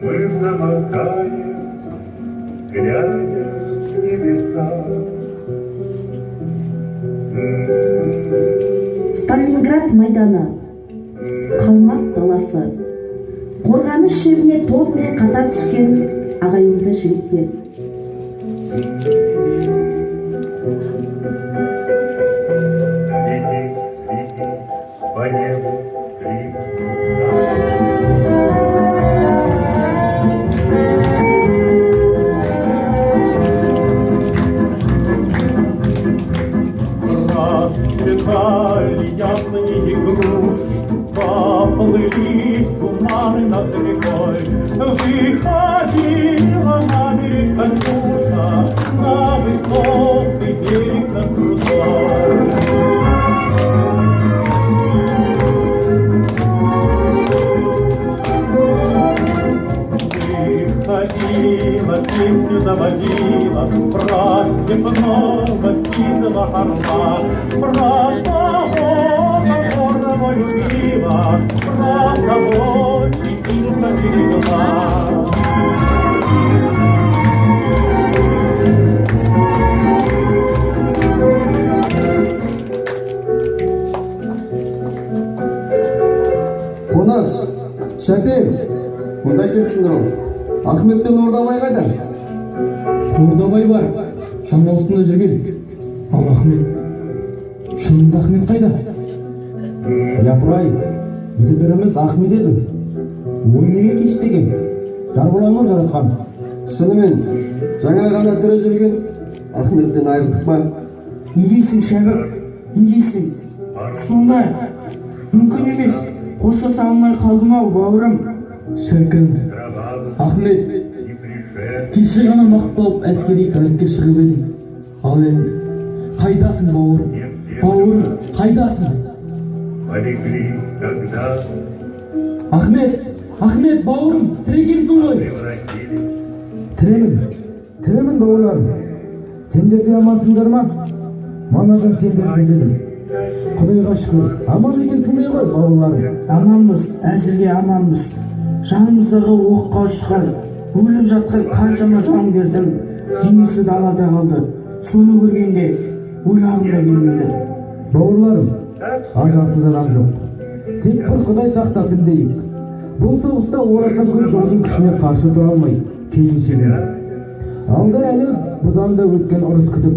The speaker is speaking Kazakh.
Мы замолкаем, глядя в небеса. Сталинград майданы, Қалмақ даласы, қорғаныс шебіне тобымен қатар түскен ағайынды жігіттер. По небу расцветали яблони и груши, поплыли туманы над рекой. Выходила на берег Катюша, на высокий берег над крутой. Выходила, песню заводила про степного сизого орла, про того, которого любила, про того, чьим берегла. Қонас, Шәпен, мұнда келсіңдер ол. Ахмет пен Ордабай қайда? Ордабай бар, шаңға үстінде жүрген. Ал Ахмет, шынында Ахмет қайда? Япырай, итідіріміз Ахмет еді. Ол неге кештеген? Жарбылаңыр жаратқан. Шынымен, жаңа ғана тірі жүрген Ахметтен айырылдық па? Не дейсің, Шәбір? Не дейсің? Сонда, мүмкін емес, қоштаса алмай қалдым-ау, бауырым. Шіркін, Ахмет, кеше ғана мақып болып әскери газетке шығып едің. Ал енді, қайдасың бауырым? Бауырым, қайдасың? полегли когда Ахмет, бауырым, тірегенсің ғой. Тіремін бауырларым. Сендер де амансыңдар ма? Манадан сендерді іздедім. Құдайға шүкір, аман екенсіңдер ғой бауырларым. Аманбыз, әзірге аманбыз. Жанымыздағы оққа ұшқан, өліп жатқан қаншама жауынгердің денесі далада қалды. Соны көргенде ойлағым да келмеді. Бауырларым, ажалсыз адам жоқ. Тек бір Құдай сақтасын дейік. Бұл соғыста орасан көп жаудың күшіне қарсы тұра алмай, кейін шегеді. Алда әлі бұдан да өткен ұрыс күтіп